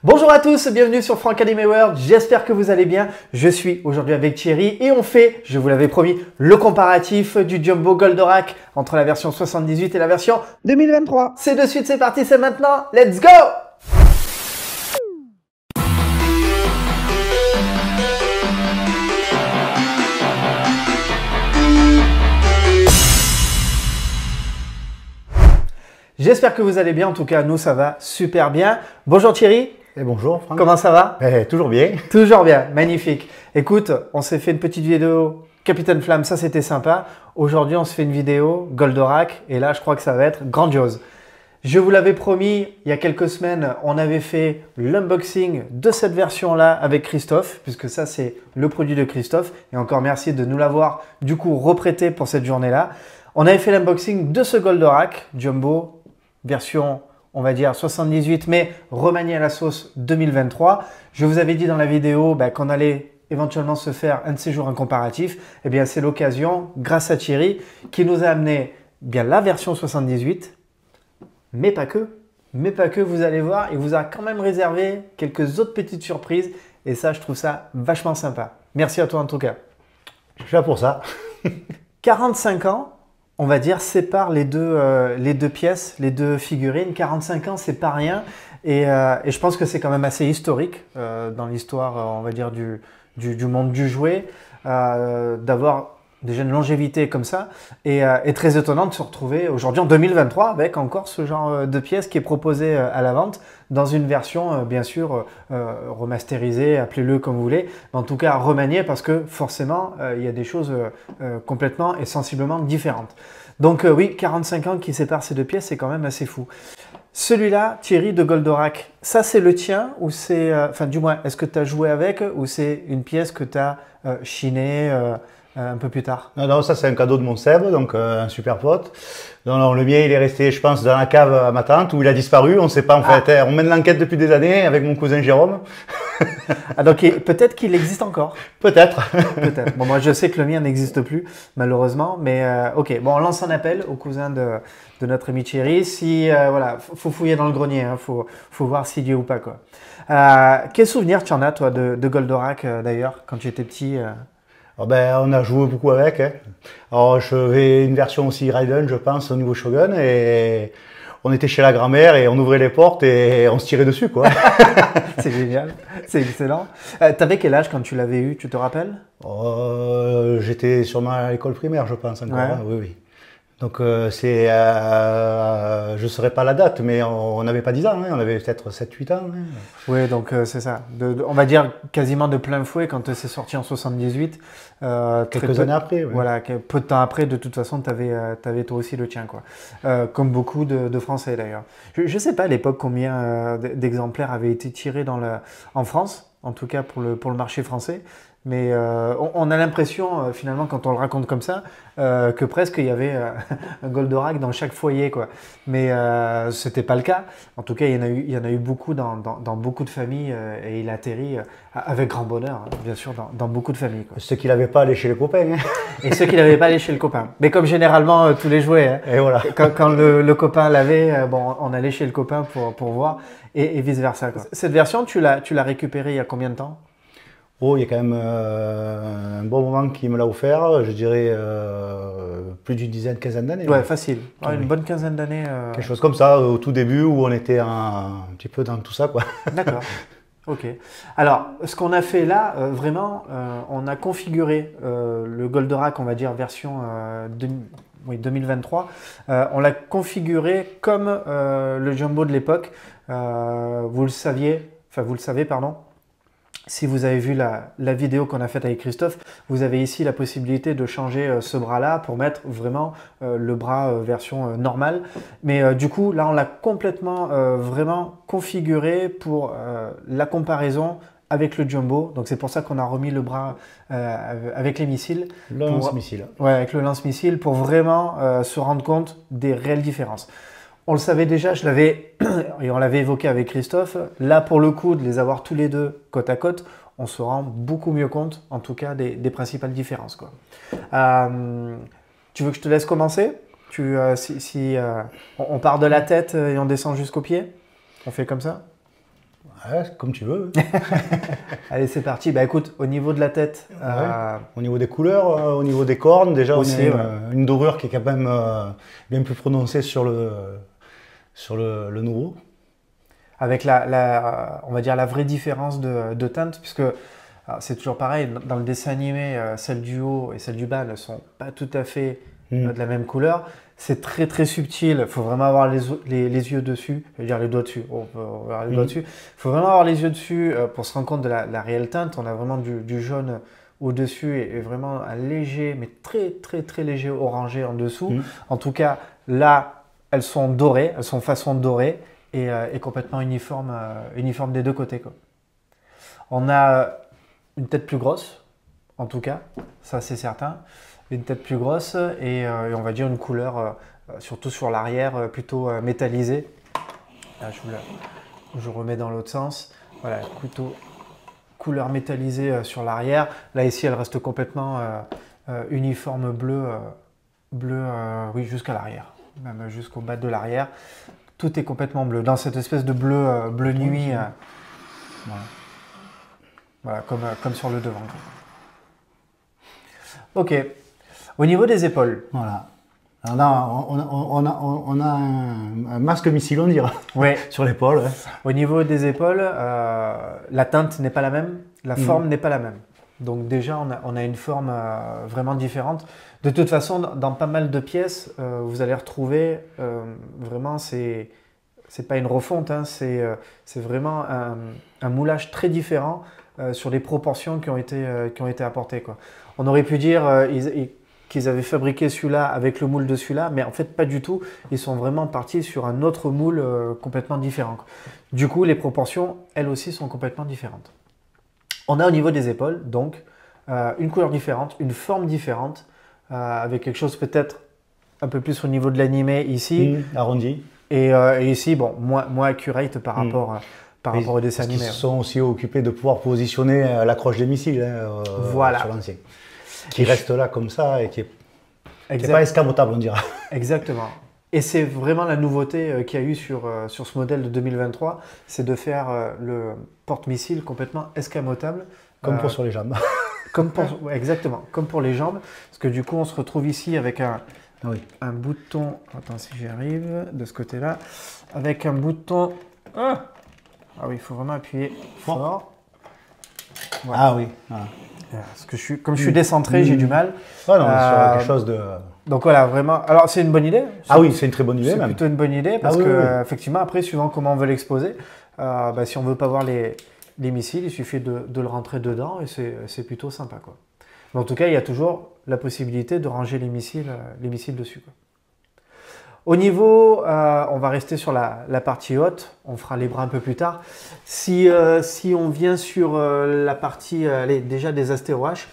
Bonjour à tous, bienvenue sur Francademy World, j'espère que vous allez bien. Je suis aujourd'hui avec Thierry et on fait, je vous l'avais promis, le comparatif du Jumbo Goldorak entre la version 78 et la version 2023. C'est de suite, c'est parti, c'est maintenant, let's go! J'espère que vous allez bien, en tout cas nous ça va super bien. Bonjour Thierry. Et bonjour Franck. Comment ça va? Toujours bien. Toujours bien, magnifique. Écoute, on s'est fait une petite vidéo Capitaine Flamme, ça c'était sympa. Aujourd'hui on se fait une vidéo Goldorak et là je crois que ça va être grandiose. Je vous l'avais promis, il y a quelques semaines, on avait fait l'unboxing de cette version-là avec Christophe, puisque ça c'est le produit de Christophe. Et encore merci de nous l'avoir du coup reprêté pour cette journée-là. On avait fait l'unboxing de ce Goldorak Jumbo, version on va dire 78, mais remanié à la sauce 2023. Je vous avais dit dans la vidéo qu'on allait éventuellement se faire un de ces jours un comparatif. Eh bien, c'est l'occasion, grâce à Thierry, qui nous a amené bien la version 78, mais pas que. Mais pas que, vous allez voir, il vous a quand même réservé quelques autres petites surprises. Et ça, je trouve ça vachement sympa. Merci à toi en tout cas. Je suis là pour ça. 45 ans. On va dire, sépare les deux pièces, les deux figurines. 45 ans, c'est pas rien. Et je pense que c'est quand même assez historique dans l'histoire, on va dire, du monde du jouet, d'avoir déjà une longévité comme ça. Et très étonnant de se retrouver aujourd'hui en 2023 avec encore ce genre de pièce qui est proposé à la vente dans une version, bien sûr, remasterisée, appelez-le comme vous voulez, mais en tout cas remaniée parce que forcément, il y a des choses complètement et sensiblement différentes. Donc oui, 45 ans qui séparent ces deux pièces, c'est quand même assez fou. Celui-là, Thierry de Goldorak, ça c'est le tien ou c'est, enfin du moins, est-ce que tu as joué avec ou c'est une pièce que tu as chinée un peu plus tard? Non, ça c'est un cadeau de mon Seb, donc un super pote. Non, le mien il est resté, je pense, dans la cave à ma tante où il a disparu. On ne sait pas en fait. On mène l'enquête depuis des années avec mon cousin Jérôme. Ah, donc peut-être qu'il existe encore. Peut-être. Peut-être. Bon, moi je sais que le mien n'existe plus, malheureusement. Mais ok, bon, on lance un appel au cousin de notre ami Thierry. Si, voilà, faut fouiller dans le grenier, hein, faut voir s'il y est ou pas, quoi. Quel souvenir tu en as, toi, de Goldorak, d'ailleurs, quand tu étais petit On a joué beaucoup avec. Hein. Alors, je vais une version aussi Raiden, je pense, au niveau Shogun. Et on était chez la grand-mère et on ouvrait les portes et on se tirait dessus, quoi. C'est génial, c'est excellent. T'avais quel âge quand tu l'avais eu, tu te rappelles? J'étais sûrement à l'école primaire, je pense, encore. Ouais. Hein, oui. Donc, je ne saurais pas la date, mais on n'avait pas 10 ans, hein, on avait peut-être 7-8 ans. Hein. Oui, donc c'est ça. On va dire quasiment de plein fouet quand c'est sorti en 78. Quelques années après. Ouais. Voilà, peu de temps après, de toute façon, tu avais toi aussi le tien, quoi. Comme beaucoup de Français d'ailleurs. Je ne sais pas à l'époque combien d'exemplaires avaient été tirés en France, en tout cas pour le marché français. Mais on a l'impression, finalement, quand on le raconte comme ça, que presque il y avait un Goldorak dans chaque foyer, quoi. Mais ce n'était pas le cas. En tout cas, il y en a eu beaucoup dans beaucoup de familles et il atterrit avec grand bonheur, hein, bien sûr, dans beaucoup de familles, quoi. Ceux qui n'avaient pas allé chez les copains. Hein. Et ceux qui n'avaient pas allé chez le copain. Mais comme généralement, tous les jouets. Hein. Et voilà. Quand le copain l'avait, bon, on allait chez le copain pour voir et vice-versa, quoi. Cette version, tu l'as récupérée il y a combien de temps? Oh, il y a quand même un bon moment qui me l'a offert, je dirais plus d'une dizaine, quinzaine d'années. Ouais, facile. Ouais, une bonne quinzaine d'années. Quelque chose comme ça, au tout début où on était un petit peu dans tout ça, quoi. D'accord. Ok. Alors, ce qu'on a fait là, vraiment, on a configuré le Goldorak, on va dire version 2023. On l'a configuré comme le Jumbo de l'époque. Vous le savez, pardon. Si vous avez vu la vidéo qu'on a faite avec Christophe, vous avez ici la possibilité de changer ce bras-là pour mettre vraiment le bras version normale. Mais du coup, là, on l'a complètement vraiment configuré pour la comparaison avec le Jumbo. Donc, c'est pour ça qu'on a remis le bras avec les missiles. Le lance-missile. Ouais, avec le lance-missile pour vraiment se rendre compte des réelles différences. On le savait déjà, et on l'avait évoqué avec Christophe. Là, pour le coup, de les avoir tous les deux côte à côte, on se rend beaucoup mieux compte, en tout cas, des principales différences, quoi. Tu veux que je te laisse commencer? On part de la tête et on descend jusqu'aux pieds? On fait comme ça? Ouais, comme tu veux. Allez, c'est parti. Bah écoute, au niveau de la tête, Au niveau des couleurs, au niveau des cornes, déjà aussi, on a une dorure qui est quand même bien plus prononcée sur le nouveau. avec on va dire la vraie différence de teinte, puisque c'est toujours pareil, dans le dessin animé, celle du haut et celle du bas ne sont pas tout à fait de la même couleur. C'est très très subtil, il faut vraiment avoir les yeux dessus, je veux dire les doigts dessus, on peut avoir les doigts dessus. Il faut vraiment avoir les yeux dessus pour se rendre compte de la réelle teinte. On a vraiment du jaune au-dessus et vraiment un léger, mais très très très léger orangé en dessous. En tout cas, là, elles sont dorées, elles sont façon dorée et complètement uniforme des deux côtés, quoi. On a une tête plus grosse, en tout cas, ça c'est certain. Une tête plus grosse et on va dire une couleur, surtout sur l'arrière, plutôt métallisée. Là, je remets dans l'autre sens. Voilà, plutôt couleur métallisée sur l'arrière. Là, ici, elle reste complètement uniforme bleu, oui, jusqu'à l'arrière, même jusqu'au bas de l'arrière. Tout est complètement bleu, dans cette espèce de bleu nuit. Voilà, comme sur le devant. Ok. Au niveau des épaules. Voilà. Alors là, on a un masque missile, on dirait, Ouais. sur l'épaule. Ouais. Au niveau des épaules, la teinte n'est pas la même, la forme n'est pas la même. Donc déjà, on a une forme vraiment différente. De toute façon, dans pas mal de pièces, vous allez retrouver vraiment, c'est pas une refonte, hein, c'est vraiment un moulage très différent sur les proportions qui ont été apportées, quoi. On aurait pu dire qu'ils avaient fabriqué celui-là avec le moule de celui-là, mais en fait pas du tout. Ils sont vraiment partis sur un autre moule complètement différent, quoi. Du coup, les proportions, elles aussi, sont complètement différentes. On a au niveau des épaules, donc, une couleur différente, une forme différente, avec quelque chose peut-être un peu plus au niveau de l'animé ici. Arrondi. Et ici, bon, moins accurate par rapport au dessin animé. Ils se sont aussi occupés de pouvoir positionner l'accroche des missiles voilà. sur l'ancien. Qui reste là comme ça et qui n'est pas escamotable, on dira. Exactement. Et c'est vraiment la nouveauté qu'il y a eu sur ce modèle de 2023, c'est de faire le porte-missile complètement escamotable. Comme pour sur les jambes. Ouais, exactement, comme pour les jambes. Parce que du coup, on se retrouve ici avec un bouton, attends si j'y arrive, de ce côté-là, avec un bouton... Ah oui, il faut vraiment appuyer fort. Voilà. Ah oui. Voilà. Parce que comme je suis décentré, j'ai du mal. Ah non, sur quelque chose de... Donc voilà, vraiment. Alors c'est une bonne idée. Ah oui, c'est une très bonne idée. C'est plutôt une bonne idée parce que effectivement, après, suivant comment on veut l'exposer, si on veut pas voir les missiles, il suffit de le rentrer dedans et c'est plutôt sympa, quoi. Mais en tout cas, il y a toujours la possibilité de ranger les missiles dessus, quoi. Au niveau, on va rester sur la partie haute, on fera les bras un peu plus tard. Si on vient sur la partie déjà des astéroaches,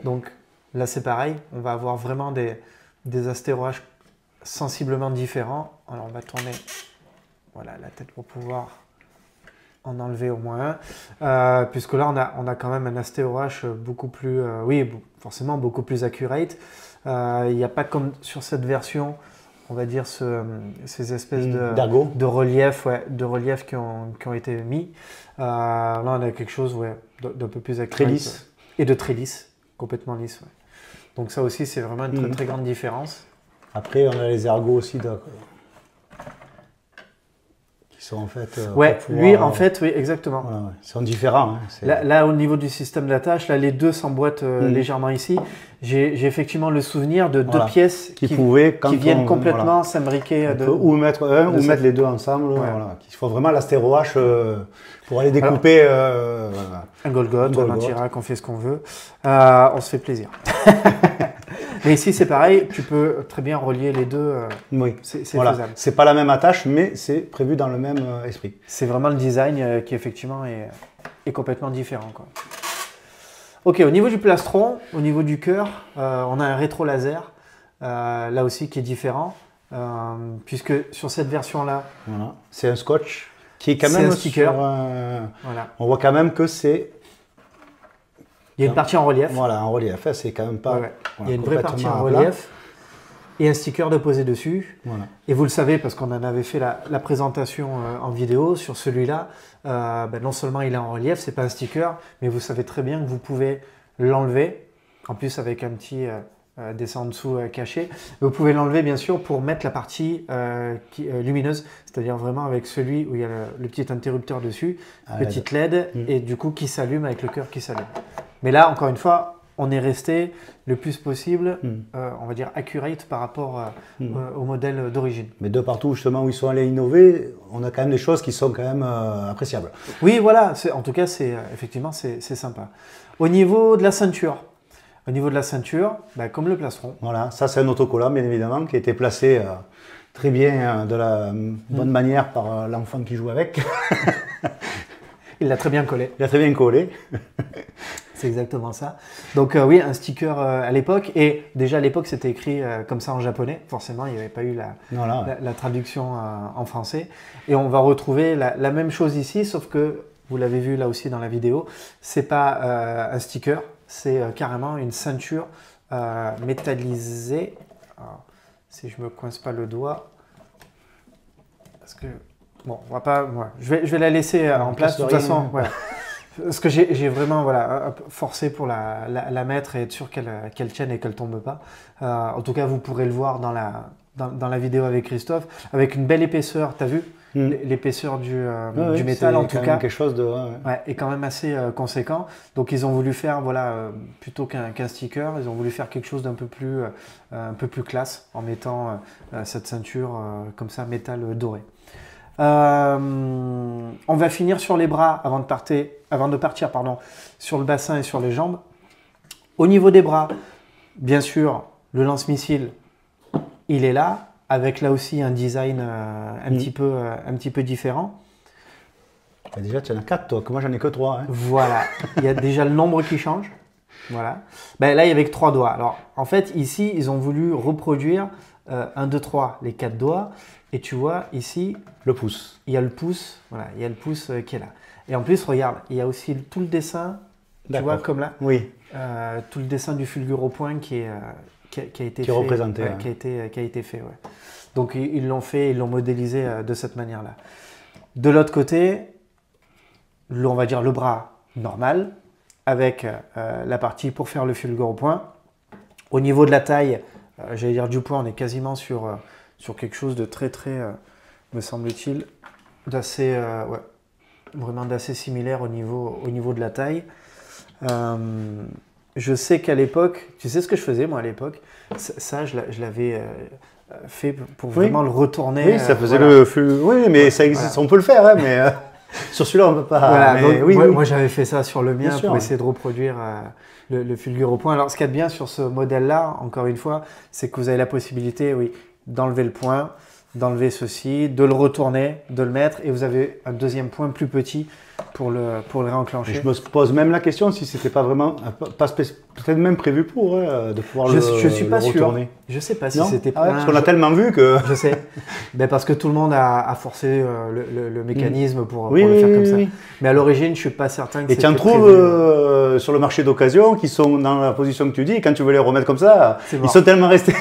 donc là c'est pareil, on va avoir vraiment des astéroaches sensiblement différents. Alors on va tourner la tête pour pouvoir en enlever au moins un, puisque là on a quand même un astéroache beaucoup plus, forcément beaucoup plus accurate. Il n'y a pas comme sur cette version, on va dire ces espèces de reliefs qui ont été mis. Là, on a quelque chose d'un peu plus accurate. Très lisse. Et de très lisse, complètement lisse. Ouais. Donc ça aussi, c'est vraiment une très très grande différence. Après, on a les ergots aussi qui sont en fait... en fait, oui, exactement. Voilà, ouais. Ils sont différents. Hein, là, au niveau du système d'attache, là, les deux s'emboîtent légèrement ici. J'ai effectivement le souvenir de deux pièces qui viennent complètement s'imbriquer. Ou mettre ou mettre les deux ensemble. Ouais. Voilà. Il faut vraiment l'astéroache pour aller découper. Un Golgoth, un Antirak, on fait ce qu'on veut. On se fait plaisir. Mais ici, c'est pareil, tu peux très bien relier les deux. Oui, c'est faisable. C'est pas la même attache, mais c'est prévu dans le même esprit. C'est vraiment le design qui, effectivement, est complètement différent, quoi. Ok, au niveau du plastron, au niveau du cœur, on a un rétro laser, là aussi qui est différent, puisque sur cette version-là... Voilà. C'est un scotch qui est quand même un sticker. On voit quand même que c'est... Il y a une partie en relief. Voilà, en relief, c'est quand même pas... Il y a une vraie partie en relief. et un sticker de poser dessus. Voilà. Et vous le savez, parce qu'on en avait fait la présentation en vidéo sur celui-là, non seulement il est en relief, c'est pas un sticker, mais vous savez très bien que vous pouvez l'enlever, en plus avec un petit dessin en dessous caché. Vous pouvez l'enlever bien sûr pour mettre la partie lumineuse, c'est-à-dire vraiment avec celui où il y a le petit interrupteur dessus, petite LED, et du coup qui s'allume avec le cœur qui s'allume. Mais là, encore une fois, on est resté le plus possible, on va dire, accurate par rapport au modèle d'origine. Mais de partout justement où ils sont allés innover, on a quand même des choses qui sont quand même appréciables. Oui, voilà, en tout cas, effectivement, c'est sympa. Au niveau de la ceinture, comme le plastron. Voilà, ça c'est un autocollant bien évidemment qui a été placé très bien de la bonne manière par l'enfant qui joue avec. Il l'a très bien collé. Il a très bien collé. C'est exactement ça. Donc oui, un sticker à l'époque. Et déjà à l'époque, c'était écrit comme ça en japonais. Forcément, il n'y avait pas eu la traduction en français. Et on va retrouver la même chose ici, sauf que, vous l'avez vu là aussi dans la vidéo, c'est pas un sticker, c'est carrément une ceinture métallisée. Alors, si je me coince pas le doigt, parce que bon, on va pas. Voilà. Je vais la laisser en place. De toute façon, voilà. Parce que j'ai vraiment forcé pour la mettre et être sûr qu'elle tienne et qu'elle tombe pas. En tout cas, vous pourrez le voir dans la vidéo avec Christophe, avec une belle épaisseur. Tu as vu l'épaisseur du métal en tout cas. Quelque chose de est quand même assez conséquent. Donc ils ont voulu faire plutôt qu'un sticker, ils ont voulu faire quelque chose d'un peu plus classe en mettant cette ceinture comme ça métal doré. On va finir sur les bras avant de partir sur le bassin et sur les jambes. Au niveau des bras, bien sûr, le lance-missile, il est là, avec là aussi un design un petit peu différent. Déjà, tu en as 4 toi, que moi j'en ai que 3. Hein. Voilà, il y a déjà le nombre qui change. Voilà. Là, il y avait que 3 doigts. Alors, en fait, ici, ils ont voulu reproduire 1, 2, 3, les 4 doigts. Et tu vois, ici, le pouce. Il y a le pouce, voilà, il y a le pouce qui est là. Et en plus, regarde, il y a aussi tout le dessin, tu vois, comme là. Oui. Tout le dessin du fulgure au point qui a été fait. Représenté. Ouais, qui a été fait, ouais. Donc, ils l'ont modélisé de cette manière-là. De l'autre côté, on va dire le bras normal, avec la partie pour faire le fulgure au point. Au niveau de la taille, j'allais dire du poing, on est quasiment sur quelque chose de très, me semble-t-il, vraiment d'assez similaire au niveau de la taille. Je sais qu'à l'époque, tu sais ce que je faisais moi à l'époque, ça je l'avais fait pour vraiment le retourner. Oui, ça faisait le flux. Oui, mais ça existe, on peut le faire, hein, mais sur celui-là on ne peut pas. Voilà, mais, donc, moi j'avais fait ça sur le mien sûr, pour essayer de reproduire le fulgure au point. Alors ce qu'il y a de bien sur ce modèle-là, encore une fois, c'est que vous avez la possibilité, d'enlever le point, d'enlever ceci, de le retourner, de le mettre, et vous avez un deuxième point plus petit pour le réenclencher. Et je me pose même la question si c'était pas vraiment, peut-être même prévu pour de pouvoir je suis pas sûr. retourner. Je sais pas si c'était parce qu'on a tellement vu que. Je sais. Parce que tout le monde a forcé le mécanisme pour le faire comme ça. Mais à l'origine, je suis pas certain que c'était prévu. Et tu en trouves sur le marché d'occasion qui sont dans la position que tu dis, et quand tu veux les remettre comme ça, ils sont tellement restés.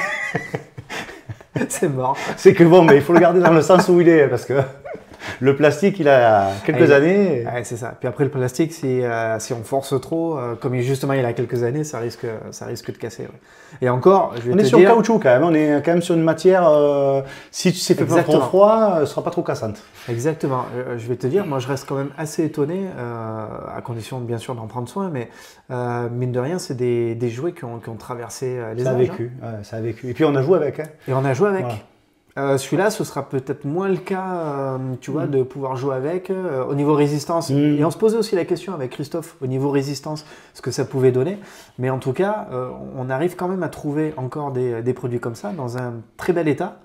C'est mort. C'est que bon, mais il faut le garder dans le sens où il est, parce que le plastique, il a quelques années. Ouais, c'est ça. Puis après, le plastique, si on force trop, comme justement il a quelques années, ça risque de casser. Ouais. Et encore, je vais on te est sur dire... le caoutchouc quand même. On est quand même sur une matière, si tu sais fait pas trop froid, elle ne sera pas trop cassante. Exactement. Je vais te dire, moi je reste quand même assez étonné, à condition bien sûr d'en prendre soin, mais mine de rien, c'est des jouets qui ont traversé les âges. Ça a vécu. Et puis on a joué avec. Hein. Et on a joué avec. Voilà. Celui-là, ce sera peut-être moins le cas, tu vois, de pouvoir jouer avec. Au niveau résistance, et on se posait aussi la question avec Christophe, au niveau résistance, ce que ça pouvait donner. Mais en tout cas, on arrive quand même à trouver encore des produits comme ça, dans un très bel état.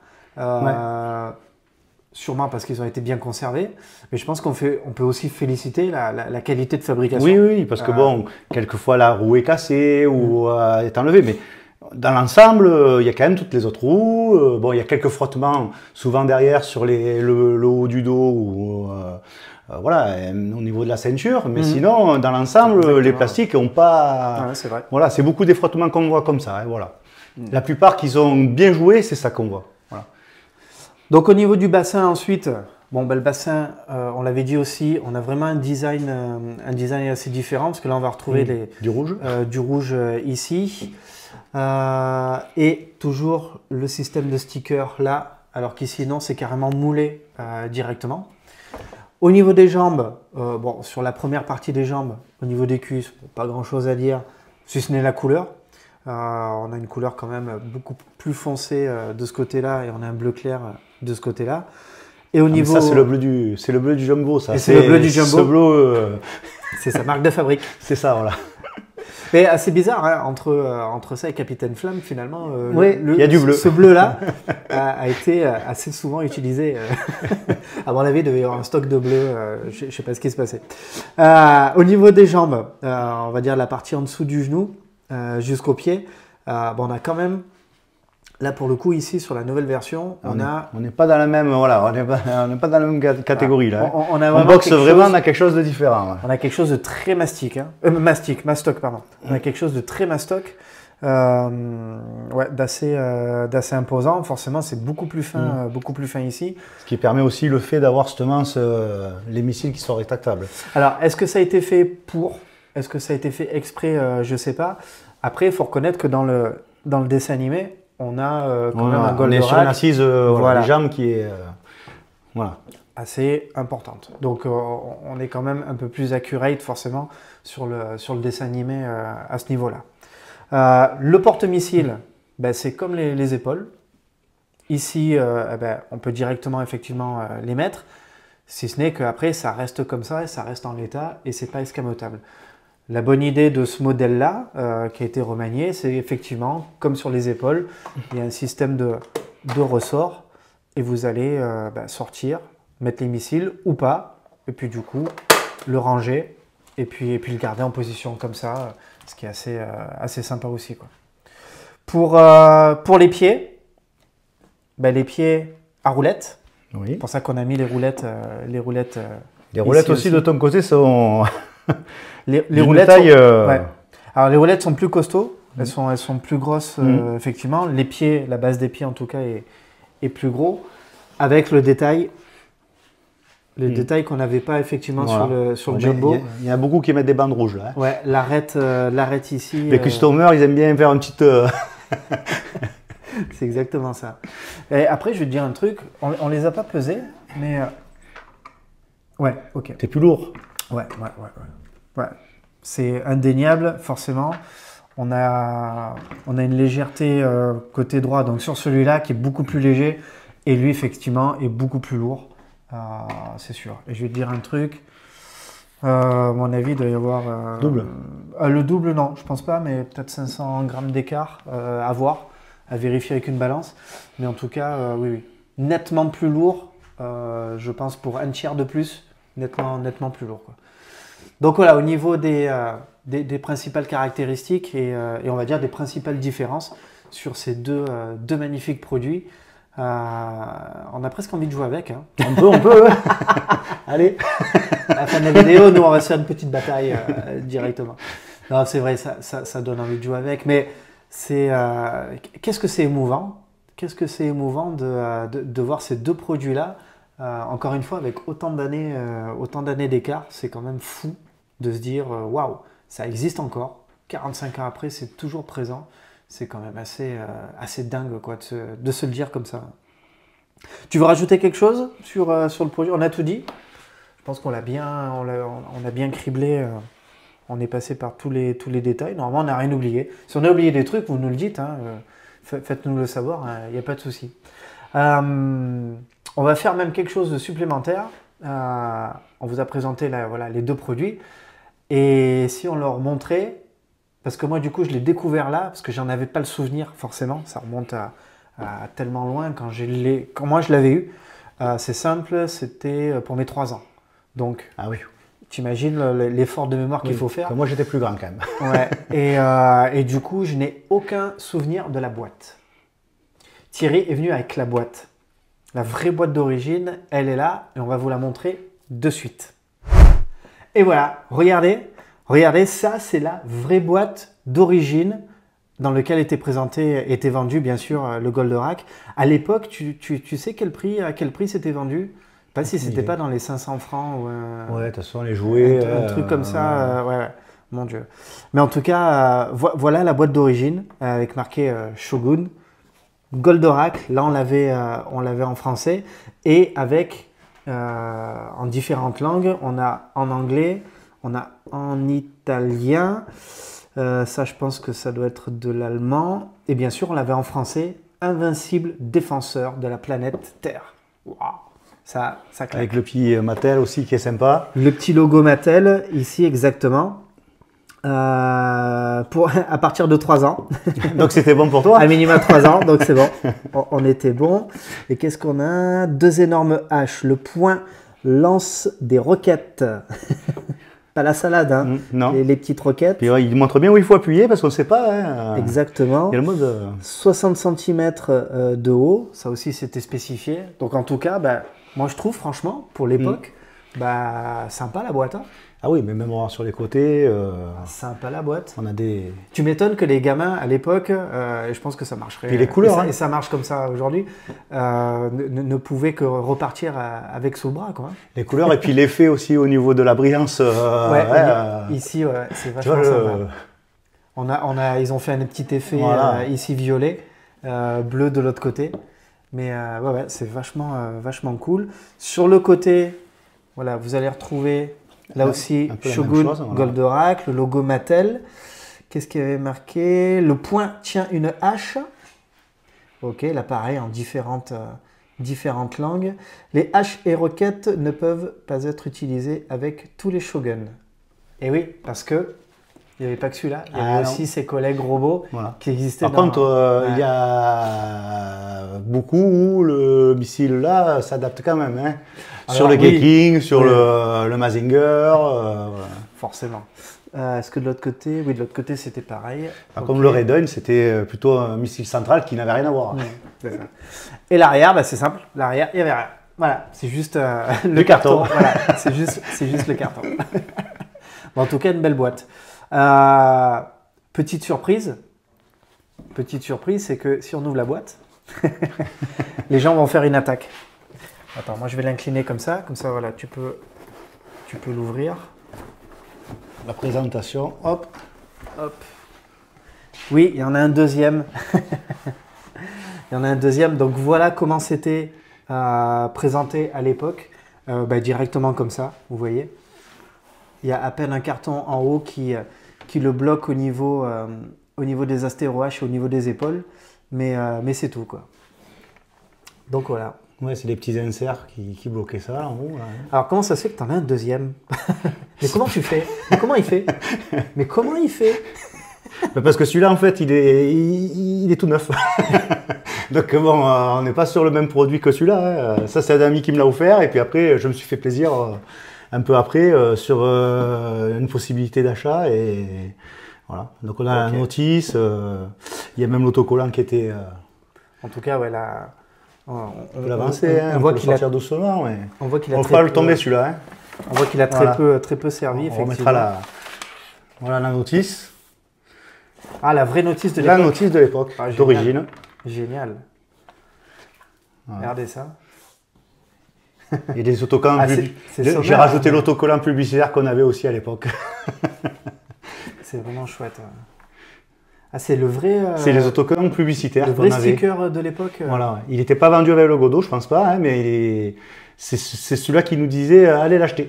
Sûrement parce qu'ils ont été bien conservés. Mais je pense qu'on peut aussi féliciter la qualité de fabrication. Oui, parce que bon, quelquefois la roue est cassée ou est enlevée, mais... Dans l'ensemble, il y a quand même toutes les autres roues. Bon, il y a quelques frottements, souvent derrière sur le haut du dos ou voilà, au niveau de la ceinture. Mais sinon, dans l'ensemble, les plastiques n'ont pas. C'est vrai. Voilà, c'est beaucoup des frottements qu'on voit comme ça. Hein, voilà. La plupart qui ont bien joué, c'est ça qu'on voit. Voilà. Donc au niveau du bassin ensuite, bon, ben, le bassin, on l'avait dit aussi, on a vraiment un design assez différent parce que là on va retrouver du rouge, du rouge ici et toujours le système de sticker là, alors qu'ici non, c'est carrément moulé directement. Au niveau des jambes, bon, sur la première partie des jambes, au niveau des cuisses, pas grand chose à dire, si ce n'est la couleur. On a une couleur quand même beaucoup plus foncée de ce côté-là et on a un bleu clair de ce côté-là. Et au niveau... Ça, c'est le bleu du Jumbo, ça. C'est le bleu du Jumbo. Ce bleu, c'est sa marque de fabrique. C'est ça, voilà. Mais assez bizarre, hein, entre ça et Capitaine Flamme, finalement. Oui, il y a du bleu. Ce bleu-là a été assez souvent utilisé. À mon avis, il devait y avoir un stock de bleu. Je ne sais pas ce qui se passait. Au niveau des jambes, on va dire la partie en dessous du genou jusqu'au pied, bon, on a quand même... Là, pour le coup, ici, sur la nouvelle version, on n'est pas dans la même, voilà, on n'est pas dans la même catégorie là. On boxe vraiment, on a quelque chose de différent. Ouais. On a quelque chose de très mastoc, pardon. On a quelque chose de très mastoc, ouais, d'assez imposant. Forcément, c'est beaucoup plus fin ici. Ce qui permet aussi le fait d'avoir justement les missiles qui sont rétractables. Alors, est-ce que ça a été fait est-ce que ça a été fait exprès? Je ne sais pas. Après, il faut reconnaître que dans le dessin animé, on a quand même un Goldorak. On est sur une assise les jambes qui est voilà. Assez importante. Donc on est quand même un peu plus accurate forcément sur le dessin animé à ce niveau-là. Le porte-missile, ben, c'est comme les épaules. Ici, on peut directement effectivement les mettre, si ce n'est qu'après ça reste comme ça, et ça reste en l'état et c'est pas escamotable. La bonne idée de ce modèle-là, qui a été remanié, c'est effectivement, comme sur les épaules, il y a un système de ressort et vous allez sortir, mettre les missiles ou pas, et puis du coup, le ranger et puis le garder en position comme ça, ce qui est assez sympa aussi, quoi. Pour les pieds, les pieds à roulettes. Oui. C'est pour ça qu'on a mis les roulettes. Les roulettes aussi de ton côté sont... Les roulettes ouais. Alors les roulettes sont plus costauds, elles sont plus grosses effectivement. Les pieds, la base des pieds en tout cas est plus gros, avec le détail, qu'on n'avait pas effectivement sur le Jumbo. Il y a beaucoup qui mettent des bandes rouges là. Hein. Ouais, l'arête ici. Les customers, ils aiment bien faire une petite. C'est exactement ça. Et après, je vais te dire un truc, on les a pas pesés, mais ouais, ok. T'es plus lourd. Ouais. C'est indéniable, forcément. On a une légèreté côté droit, donc sur celui-là qui est beaucoup plus léger, et lui effectivement est beaucoup plus lourd, c'est sûr. Et je vais te dire un truc, à mon avis il doit y avoir... double le double non, je pense pas, mais peut-être 500 grammes d'écart à voir, à vérifier avec une balance. Mais en tout cas, oui. Nettement plus lourd, je pense pour un tiers de plus, nettement plus lourd, quoi. Donc voilà, au niveau des principales caractéristiques et on va dire des principales différences sur ces deux magnifiques produits, on a presque envie de jouer avec. Hein. On peut. Allez. À la fin de la vidéo, nous on va se faire une petite bataille directement. Non, c'est vrai, ça donne envie de jouer avec, mais qu'est-ce que c'est émouvant? Qu'est-ce que c'est émouvant de voir ces deux produits-là, encore une fois, avec autant d'années d'écart, c'est quand même fou de se dire waouh, ça existe encore, 45 ans après, c'est toujours présent. C'est quand même assez dingue quoi, de se le dire comme ça. Tu veux rajouter quelque chose sur le produit? On a tout dit. Je pense qu'on a bien criblé. On est passé par tous les détails. Normalement, on n'a rien oublié. Si on a oublié des trucs, vous nous le dites. Hein, faites-nous le savoir, il n'y a pas de souci. On va faire même quelque chose de supplémentaire. On vous a présenté les deux produits. Et si on leur montrait, parce que moi du coup je l'ai découvert là, parce que j'en avais pas le souvenir forcément, ça remonte à tellement loin quand moi je l'avais eu. C'est simple, c'était pour mes 3 ans. Donc, ah oui. T'imagines l'effort de mémoire qu'il faut faire. Moi j'étais plus grand quand même. Ouais. Et du coup je n'ai aucun souvenir de la boîte. Thierry est venu avec la boîte. La vraie boîte d'origine, elle est là et on va vous la montrer de suite. Et voilà, regardez, ça c'est la vraie boîte d'origine dans lequel était vendu bien sûr le Goldorak. À l'époque, tu sais à quel prix c'était vendu? Pas si c'était pas dans les 500 francs ou ouais, de toute façon, les jouets. un truc comme ça. Ouais, mon Dieu. Mais en tout cas, voilà la boîte d'origine avec marqué Shogun. Goldorak, là on l'avait en français et avec en différentes langues. On a en anglais, on a en italien. Ça, je pense que ça doit être de l'allemand. Et bien sûr, on l'avait en français, Invincible défenseur de la planète Terre. Waouh, ça claque. Avec le petit Mattel aussi qui est sympa. Le petit logo Mattel, ici exactement. À partir de 3 ans. Donc c'était bon pour toi? À minima 3 ans, donc c'est bon. On était bon. Et qu'est-ce qu'on a? 2 énormes haches. Le point lance des roquettes. Pas la salade, hein. Non. Les petites roquettes. Puis il montre bien où il faut appuyer parce qu'on ne sait pas. Hein. Exactement. Il y a le mode. 60 cm de haut. Ça aussi, c'était spécifié. Donc en tout cas, moi je trouve franchement, pour l'époque, sympa la boîte. Hein. Ah oui, mais même sur les côtés. Sympa la boîte. On a des. Tu m'étonnes que les gamins à l'époque, et je pense que ça marcherait. Puis les couleurs. Et ça marche comme ça aujourd'hui, ne pouvaient que repartir avec sous le bras. Quoi. Les couleurs et puis l'effet aussi au niveau de la brillance. Ici, c'est vachement sympa. Ils ont fait un petit effet ici violet, bleu de l'autre côté. Mais c'est vachement cool. Sur le côté, voilà, vous allez retrouver. Là aussi, Shogun, Goldorak, le logo Mattel. Qu'est-ce qu'il y avait marqué? Le point tient une hache. Ok, là pareil, en différentes langues. Les haches et roquettes ne peuvent pas être utilisées avec tous les shoguns. Et oui, parce que il n'y avait pas que celui-là, il y avait aussi ses collègues robots qui existaient. Par contre, il y a beaucoup où le missile là s'adapte quand même. Hein. Sur le Gecking, sur le Mazinger. Forcément. Est-ce que de l'autre côté? Oui, de l'autre côté c'était pareil. Comme le Raiden, c'était plutôt un missile central qui n'avait rien à voir. Et l'arrière, c'est simple. L'arrière, il n'y avait rien. Voilà, c'est juste le carton. Voilà, c'est juste le carton. Bon, en tout cas, une belle boîte. Petite surprise, c'est que si on ouvre la boîte, les gens vont faire une attaque. Attends, moi je vais l'incliner comme ça voilà, tu peux l'ouvrir. La présentation, hop. Oui, il y en a un deuxième. Donc voilà comment c'était présenté à l'époque, directement comme ça, vous voyez. Il y a à peine un carton en haut qui le bloque au niveau des astérohaches et au niveau des épaules, mais c'est tout quoi. Donc voilà. Ouais, c'est des petits inserts qui bloquaient ça là, en haut. Là. Alors comment ça se fait que tu en as un deuxième? Mais comment tu fais? Mais comment il fait? Parce que celui-là en fait il est tout neuf. Donc bon, on n'est pas sur le même produit que celui-là. Hein. Ça c'est un ami qui me l'a offert et puis après je me suis fait plaisir un peu après sur une possibilité d'achat et voilà. Donc on a la notice, il y a même l'autocollant qui était. En tout cas, ouais, là. On peut l'avancer, on voit qu'il sortir doucement. Mais... On voit qu'il a on fera le tomber celui-là. Hein. On voit qu'il a très peu servi. On remettra la notice. Ah, la vraie notice de l'époque. La notice de l'époque, d'origine. Génial. Regardez ça. Et des autocollants. J'ai rajouté l'autocollant publicitaire qu'on avait aussi à l'époque. C'est vraiment chouette. Ah, c'est le vrai. C'est les autocollants publicitaires. Le vrai sticker de l'époque. Voilà, ouais. Il n'était pas vendu avec le Godot, je pense pas, hein, mais c'est celui-là qui nous disait allez l'acheter.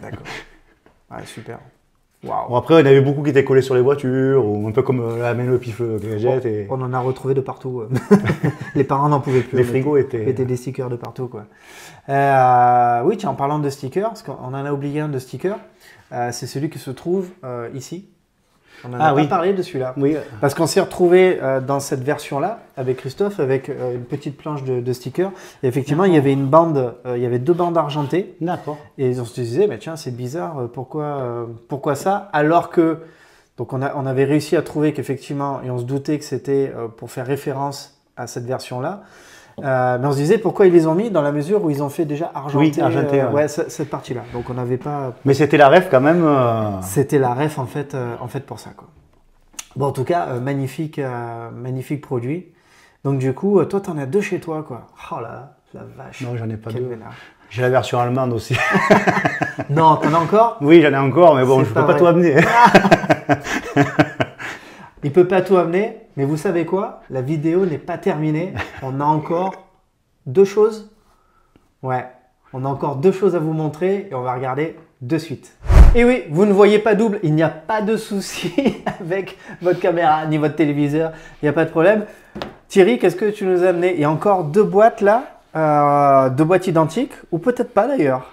D'accord. Ouais, super. Wow. Bon, après, il y en avait beaucoup qui étaient collés sur les voitures, ou un peu comme la le pif gadget. On en a retrouvé de partout. Les parents n'en pouvaient plus. Les frigos étaient des stickers de partout, quoi. Oui, tiens, en parlant de stickers, parce qu'on en a oublié un de stickers, c'est celui qui se trouve ici. On en a pas parlé de celui-là. Oui. Parce qu'on s'est retrouvé dans cette version-là, avec Christophe, avec une petite planche de stickers. Et effectivement, il y avait il y avait 2 bandes argentées. D'accord. Et on se disait, mais tiens, c'est bizarre, pourquoi ça? Alors que, donc on avait réussi à trouver qu'effectivement, et on se doutait que c'était pour faire référence à cette version-là. Mais on se disait pourquoi ils les ont mis dans la mesure où ils ont fait déjà argenté, cette partie-là. Donc on n'avait pas. Mais c'était la ref quand même. C'était la ref en fait pour ça quoi. Bon, en tout cas, magnifique, magnifique produit. Donc du coup, toi, tu en as 2 chez toi, quoi. Oh là, la vache. Non, j'en ai pas Quel 2. vénard. J'ai la version allemande aussi. Non, t'en as encore? Oui, j'en ai encore, mais bon, C'est je pas peux pas vrai. tout amener. Il peut pas tout amener, mais vous savez quoi? La vidéo n'est pas terminée. On a encore 2 choses. Ouais, on a encore 2 choses à vous montrer et on va regarder de suite. Et oui, vous ne voyez pas double, il n'y a pas de souci avec votre caméra ni votre téléviseur, il n'y a pas de problème. Thierry, qu'est-ce que tu nous as amené? Il y a encore 2 boîtes là, 2 boîtes identiques, ou peut-être pas d'ailleurs.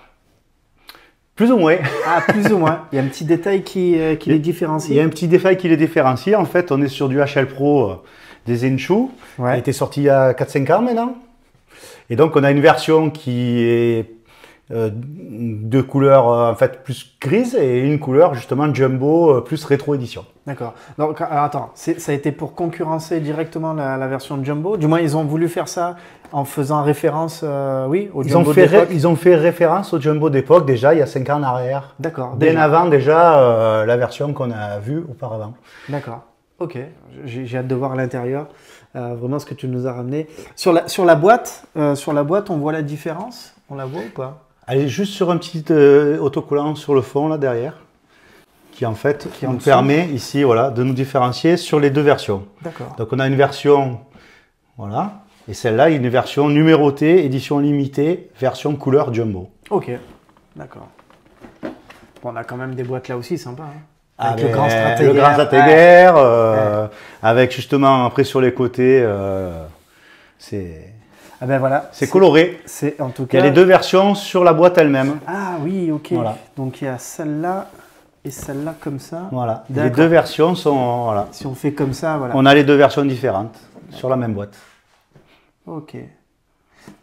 Plus ou moins. Ah, plus ou moins. Il y a un petit détail qui les différencie. Il y a un petit détail qui les différencie. En fait, on est sur du HL Pro des Enshu, qui a été sorti il y a 4-5 ans maintenant. Et donc, on a une version qui est de couleur en fait plus grise et une couleur justement jumbo plus rétro édition. D'accord. Donc, alors, attends, ça a été pour concurrencer directement la version jumbo. Du moins, ils ont voulu faire ça en faisant référence, oui, au jumbo d'époque. Ils ont fait référence au jumbo d'époque déjà il y a 5 ans en arrière. D'accord. Bien avant déjà la version qu'on a vue auparavant. D'accord. Ok. J'ai hâte de voir à l'intérieur vraiment ce que tu nous as ramené. Sur la boîte, on voit la différence. On la voit ou pas? Allez, juste sur un petit autocollant sur le fond là derrière, qui en fait nous permet ici voilà, de nous différencier sur les 2 versions. D'accord. Donc on a une version, voilà, et celle-là une version numérotée, édition limitée, version couleur jumbo. Ok, d'accord. Bon, on a quand même des boîtes là aussi sympas. Hein. Avec le grand Strateger, avec justement après sur les côtés, c'est... Ah ben voilà. C'est coloré. C'est en tout cas. Il y a les 2 versions sur la boîte elle-même. Ah oui, ok. Voilà. Donc il y a celle-là et celle-là comme ça. Voilà. Les 2 versions sont voilà. Si on fait comme ça, voilà. On a les 2 versions différentes sur la même boîte. Ok.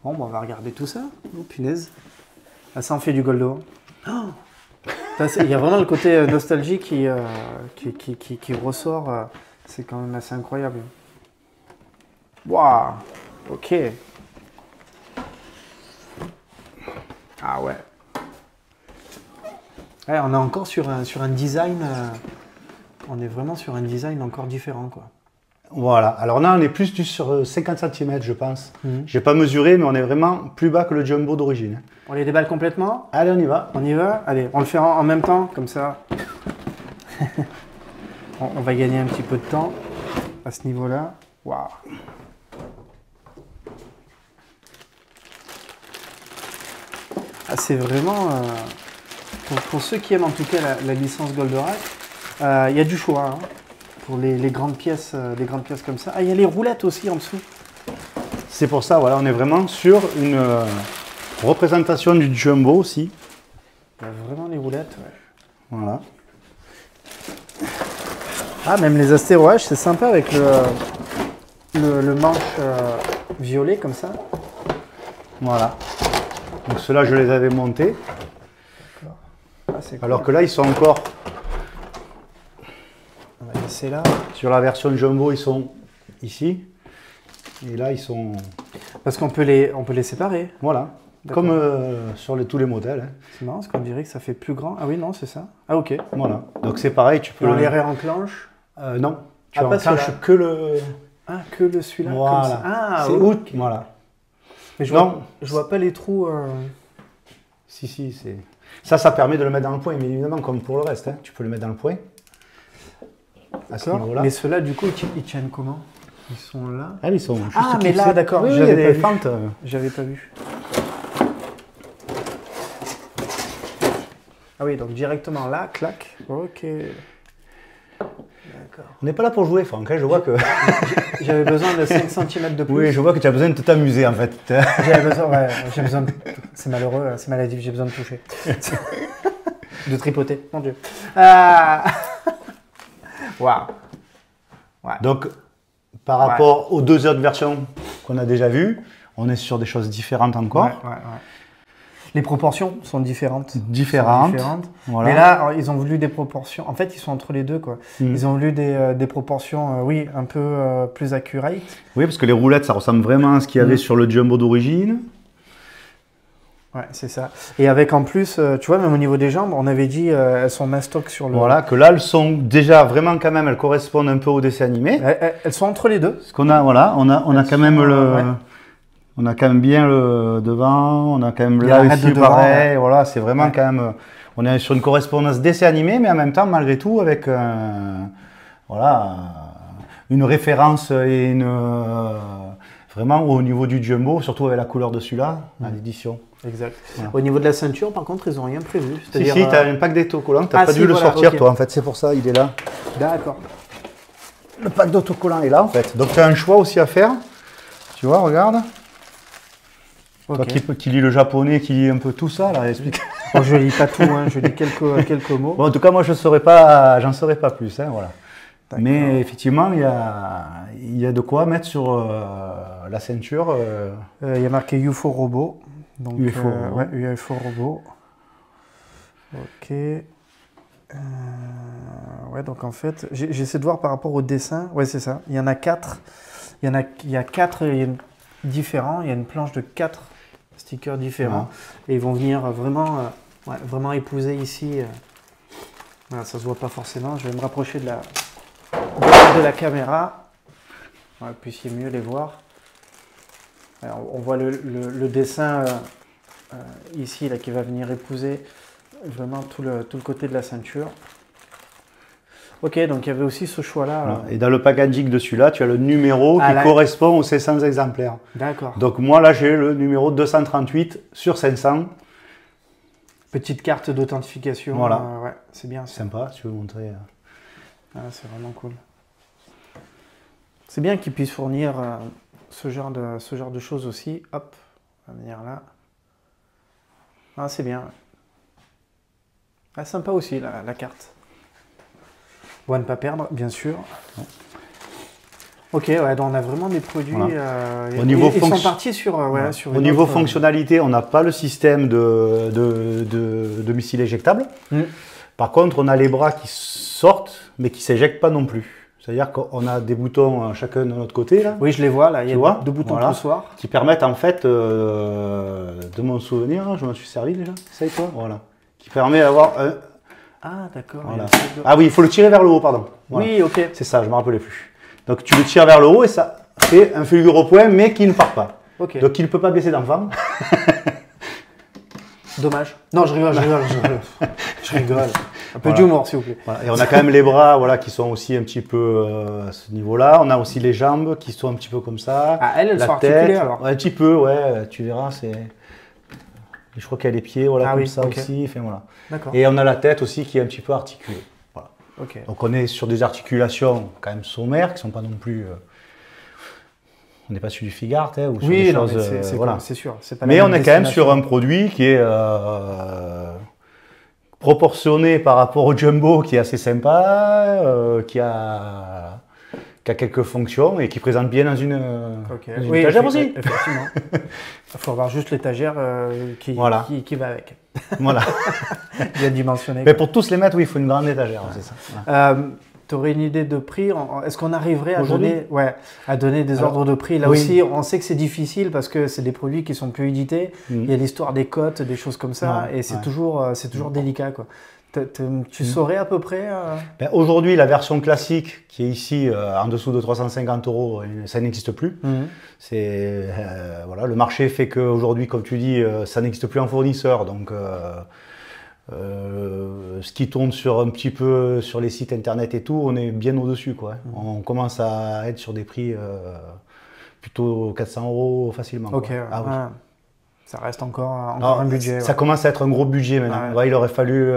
Bon, on va regarder tout ça. Oh punaise. Ah, ça en fait du Goldo. Oh, il y a vraiment le côté nostalgie qui ressort. C'est quand même assez incroyable. Waouh. Ok. Ah ouais. Ouais, on est encore sur un design. On est vraiment sur un design encore différent, quoi. Voilà. Alors là, on est plus sur 50 cm, je pense. J'ai pas mesuré, mais on est vraiment plus bas que le jumbo d'origine. On les déballe complètement? Allez, on y va. On y va? Allez, on le fait en même temps, comme ça. On va gagner un petit peu de temps à ce niveau-là. Waouh. Ah, c'est vraiment, pour ceux qui aiment en tout cas la licence Goldorak, il y a du choix hein, pour les grandes pièces comme ça. Ah, il y a les roulettes aussi en dessous. C'est pour ça, voilà, on est vraiment sur une représentation du jumbo aussi. Il y a vraiment les roulettes, ouais. Voilà. Ah, même les astéroages, c'est sympa avec le manche violet comme ça. Voilà. Donc ceux-là, je les avais montés. Ah, cool. Alors que là, ils sont encore... On va laisser là. Sur la version jumbo, ils sont ici. Et là, ils sont... Parce qu'on peut les séparer. Voilà. Comme sur tous les modèles. Hein. C'est marrant, parce qu'on dirait que ça fait plus grand. Ah oui, non, c'est ça. Ah ok. Voilà. Donc c'est pareil, tu peux... On les réenclenche. Non. Tu pas enclenches que le... Ah, que le celui-là. Voilà. Comme ça. Ah, c'est ok. Voilà. Mais je vois pas les trous. Si, c'est... Ça permet de le mettre dans le point, mais évidemment, comme pour le reste, hein, tu peux le mettre dans le point. À ce niveau-là. Mais ceux-là, du coup, ils tiennent comment? Ils sont là. Ah, ils sont juste mais là, d'accord. Oui, j'avais pas vu. fentes. J'avais pas vu. Ah oui, donc directement là, clac. Ok. D'accord. On n'est pas là pour jouer, Franck, hein, je vois que... J'avais besoin de 5 cm de plus. Oui, je vois que tu as besoin de t'amuser, en fait. J'avais besoin de... C'est malheureux, c'est maladif, j'ai besoin de toucher. De tripoter, mon Dieu. Waouh. Ouais. Donc, par rapport aux 2 autres versions qu'on a déjà vues, on est sur des choses différentes encore. Ouais. Les proportions sont différentes. Différentes. Voilà. Mais là, ils ont voulu des proportions. En fait, ils sont entre les deux, quoi. Ils ont voulu des proportions, oui, un peu plus accurate. Oui, parce que les roulettes, ça ressemble vraiment à ce qu'il y avait sur le jumbo d'origine. Ouais, c'est ça. Et avec en plus, tu vois, même au niveau des jambes, on avait dit elles sont mastoc sur le. Voilà, que là, elles sont déjà vraiment quand même, elles correspondent un peu au dessin animé. Elles sont entre les deux. Parce qu'on a, voilà, on a quand même ouais. on a quand même bien le devant, on a quand même Il y a là la aussi de devant, pareil. ouais. Voilà, c'est vraiment Ouais. quand même, on est sur une correspondance dessin animé, mais en même temps, malgré tout, avec voilà, une référence et une vraiment au niveau du jumbo, surtout avec la couleur de celui-là, à l'édition. Exact. Voilà. Au niveau de la ceinture, par contre, ils n'ont rien prévu. Si, tu as un pack d'autocollants, tu n'as Ah, pas si, dû le voilà, sortir, ok. toi, en fait, c'est pour ça, il est là. D'accord. Le pack d'autocollants est là, en fait. Donc, tu as un choix aussi à faire. Tu vois, regarde. Toi qui lis le japonais, qui lit un peu tout ça, là, explique. Bon, je lis pas tout, hein, je lis quelques mots. Bon, en tout cas, moi, j'en saurais pas plus, hein, voilà. Mais effectivement, il y a de quoi mettre sur la ceinture. Il y a marqué UFO Robot. Donc, UFO. Ouais, UFO Robot. Ok. Ouais, donc en fait, j'essaie de voir par rapport au dessin. Ouais, c'est ça. Il y en a 4. Il y a 4 différents. Il y a une planche de 4 stickers différents. Et ils vont venir vraiment, vraiment épouser ici. Voilà, ça se voit pas forcément. Je vais me rapprocher de la caméra. Pour que vous puissiez mieux les voir. Alors, on voit le dessin ici là, qui va venir épouser vraiment tout le côté de la ceinture. Ok, donc il y avait aussi ce choix-là. Voilà. Et dans le packaging de celui-là, tu as le numéro qui correspond aux 500 exemplaires. D'accord. Donc moi là, j'ai le numéro 238 sur 500. Petite carte d'authentification. Voilà. Ouais, c'est bien. Sympa, tu veux montrer. Ah, c'est vraiment cool. C'est bien qu'ils puissent fournir ce genre de choses aussi. Hop, on va venir là. Ah, c'est bien. Ah, sympa aussi la carte. Bon, à ne pas perdre, bien sûr. Ok, ouais, donc on a vraiment des produits. Voilà. Ils sont partis sur. Au niveau fonctionnalité, on n'a pas le système de missile éjectable. Par contre, on a les bras qui sortent, mais qui ne s'éjectent pas non plus. C'est-à-dire qu'on a des boutons chacun de notre côté. Là. Oui, je les vois là. Il y a deux boutons poussoirs. Qui permettent en fait, de mon souvenir, je m'en suis servi déjà. C'est toi. Voilà. Qui permet d'avoir un. Ah, d'accord. Voilà. Ah oui, il faut le tirer vers le haut, pardon. Voilà. Oui, ok. C'est ça, je ne me rappelais plus. Donc tu le tires vers le haut et ça fait un fulgure au point, mais qui ne part pas. Okay. Donc il ne peut pas baisser d'enfant. Dommage. Non, je rigole. Je rigole. Un peu d'humour, s'il vous plaît. Voilà. Et on a quand même les bras qui sont aussi un petit peu à ce niveau-là. On a aussi les jambes qui sont un petit peu comme ça. Ah, elles la sont tête, articulées alors un petit peu, ouais, tu verras. Je crois qu'il y a les pieds comme ça aussi. Enfin, voilà. Et on a la tête aussi qui est un petit peu articulée. Voilà. Okay. Donc on est sur des articulations quand même sommaires qui ne sont pas non plus. On n'est pas sur du Figart ou sur des choses. C'est sûr. Mais on est quand même sur un produit qui est proportionné par rapport au jumbo, qui est assez sympa, qui a quelques fonctions et qui présente bien dans une étagère aussi. Effectivement. Il faut avoir juste l'étagère qui va avec. Voilà. Bien dimensionné. Mais pour tous les mettre, oui, il faut une grande étagère. C'est ça. Voilà. Tu aurais une idée de prix? Est-ce qu'on arriverait à donner des ordres de prix? Là aussi, on sait que c'est difficile parce que c'est des produits qui sont plus édités. Il y a l'histoire des cotes, des choses comme ça, et c'est toujours délicat, quoi. Tu saurais à peu près Aujourd'hui, la version classique qui est ici en dessous de 350 €, ça n'existe plus. Le marché fait qu'aujourd'hui, comme tu dis, ça n'existe plus en fournisseur. Donc, ce qui tourne un petit peu sur les sites internet et tout, on est bien au-dessus, quoi. On commence à être sur des prix plutôt 400 € facilement. Ok. Oui. Ça reste encore un budget. Ça commence à être un gros budget maintenant. Il aurait fallu.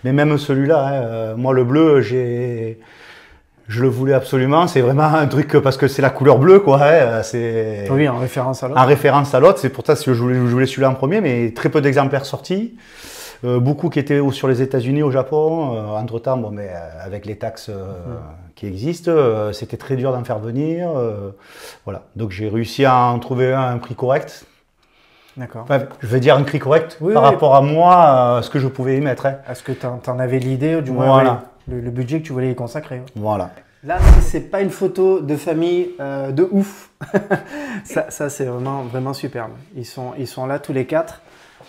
Mais même celui-là, moi le bleu, je le voulais absolument. C'est vraiment un truc parce que c'est la couleur bleue, quoi. Oui, en référence à l'autre. En référence à l'autre, c'est pour ça que je voulais celui-là en premier, mais très peu d'exemplaires sortis. Beaucoup qui étaient sur les États-Unis, au Japon. Entre-temps, mais avec les taxes qui existent, c'était très dur d'en faire venir. Voilà. Donc j'ai réussi à en trouver un prix correct. D'accord. Enfin, je vais dire un prix correct par rapport à moi, ce que je pouvais y mettre. Est-ce que tu en avais l'idée, du moins le budget que tu voulais y consacrer? Voilà. Là, c'est pas une photo de famille de ouf. ça c'est vraiment superbe. Ils sont là tous les 4.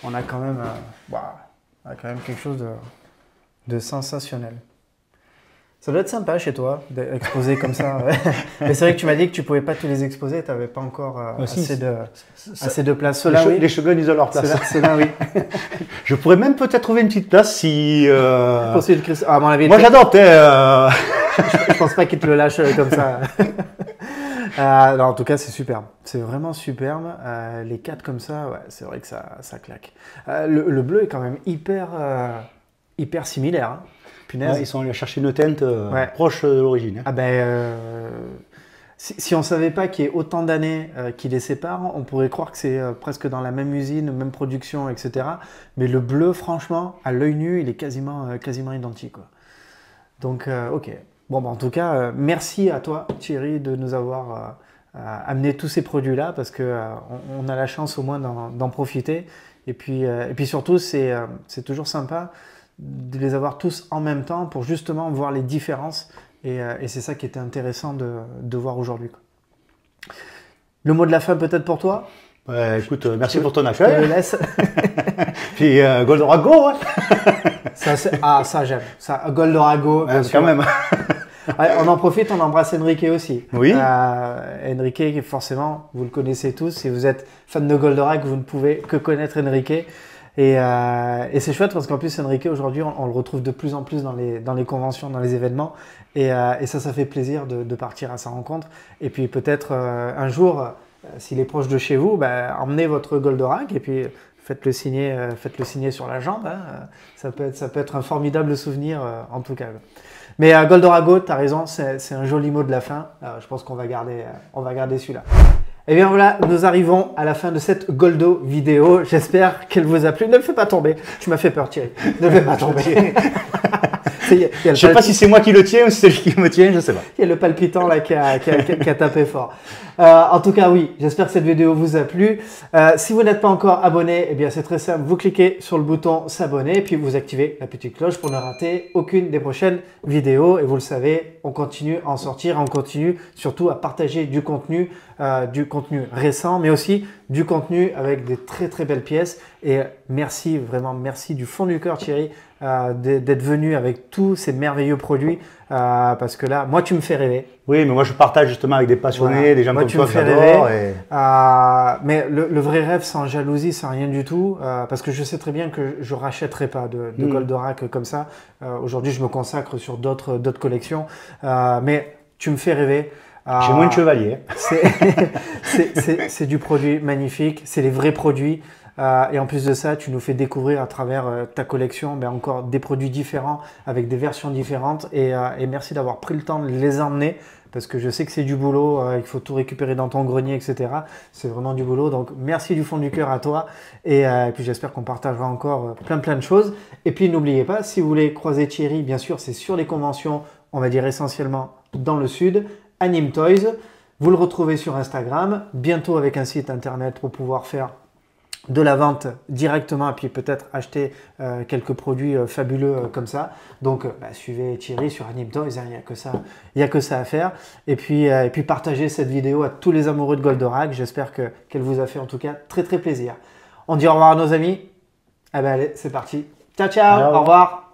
on a quand même, on a quand même quelque chose de sensationnel. Ça doit être sympa chez toi d'exposer comme ça. Ouais. Mais c'est vrai que tu m'as dit que tu ne pouvais pas tous les exposer, tu n'avais pas encore assez de place. Les Shogun, ils ont leur place. Ceux-là, oui. Je pourrais même peut-être trouver une petite place si... à mon avis, moi j'adopte. Je pense pas qu'ils te le lâchent comme ça. Non, en tout cas, c'est superbe. C'est vraiment superbe. Les 4 comme ça, ouais, c'est vrai que ça claque. Le bleu est quand même hyper similaire. Hein. Ouais, ils sont allés chercher une teinte proche de l'origine. Hein. Ah ben, si on ne savait pas qu'il y ait autant d'années qui les séparent, on pourrait croire que c'est presque dans la même usine, même production, etc. Mais le bleu, franchement, à l'œil nu, il est quasiment identique. Quoi. Donc, ok. Bon, bah, en tout cas, merci à toi, Thierry, de nous avoir amené tous ces produits-là, parce qu'on a la chance au moins d'en profiter. Et puis surtout, c'est toujours sympa de les avoir tous en même temps pour justement voir les différences. Et c'est ça qui était intéressant de voir aujourd'hui. Le mot de la fin peut-être pour toi? Ouais, écoute, merci pour ton accueil. Je te laisse. Puis Goldorak-Go, ouais. Ça j'aime. Ça, Goldorak-Go, bien sûr. Quand même. Ouais, on en profite, on embrasse Enrique aussi. Oui. Enrique, forcément, vous le connaissez tous. Si vous êtes fan de Goldorak, vous ne pouvez que connaître Enrique. Et c'est chouette parce qu'en plus, Enrique, aujourd'hui, on le retrouve de plus en plus dans les conventions, dans les événements. Et ça fait plaisir de partir à sa rencontre. Et puis peut-être un jour, s'il est proche de chez vous, emmenez votre Goldorak et puis faites-le signer sur la jambe. Hein. Ça peut être un formidable souvenir, en tout cas. Mais Goldorak-Go, tu as raison, c'est un joli mot de la fin. Je pense qu'on va garder celui-là. Et bien voilà, nous arrivons à la fin de cette Goldo vidéo. J'espère qu'elle vous a plu. Ne le fais pas tomber. Tu m'as fait peur, Thierry. Ne le fais pas tomber. Je ne sais pas si c'est moi qui le tiens ou si c'est lui qui me tient, je ne sais pas. Il y a le palpitant là qui a tapé fort. En tout cas, oui, j'espère que cette vidéo vous a plu. Si vous n'êtes pas encore abonné, eh bien c'est très simple. Vous cliquez sur le bouton s'abonner, puis vous activez la petite cloche pour ne rater aucune des prochaines vidéos. Et vous le savez, on continue à en sortir, on continue surtout à partager du contenu récent, mais aussi du contenu avec des très très belles pièces. Et merci, vraiment merci du fond du cœur, Thierry, d'être venu avec tous ces merveilleux produits parce que là, moi, tu me fais rêver. Oui, mais moi, je partage justement avec des passionnés, voilà. Des gens comme toi que j'adore. Mais le vrai rêve, sans jalousie, sans rien du tout, parce que je sais très bien que je rachèterai pas de Goldorak comme ça. Aujourd'hui, je me consacre sur d'autres collections, mais tu me fais rêver. J'ai moins de chevaliers. C'est du produit magnifique, c'est les vrais produits. Et en plus de ça, tu nous fais découvrir à travers ta collection encore des produits différents avec des versions différentes. Et merci d'avoir pris le temps de les emmener parce que je sais que c'est du boulot, il faut tout récupérer dans ton grenier, etc. C'est vraiment du boulot. Donc merci du fond du cœur à toi. Et puis j'espère qu'on partagera encore plein de choses. Et puis n'oubliez pas, si vous voulez croiser Thierry, bien sûr, c'est sur les conventions, on va dire essentiellement dans le sud. Anime Toys, vous le retrouvez sur Instagram, bientôt avec un site internet pour pouvoir faire de la vente directement et puis peut-être acheter quelques produits fabuleux comme ça. Donc suivez Thierry sur Anime Toys, hein, il n'y a que ça à faire. Et puis partagez cette vidéo à tous les amoureux de Goldorak. J'espère qu'elle vous a fait en tout cas très très plaisir. On dit au revoir à nos amis. Eh ben allez, c'est parti. Ciao, ciao, au revoir.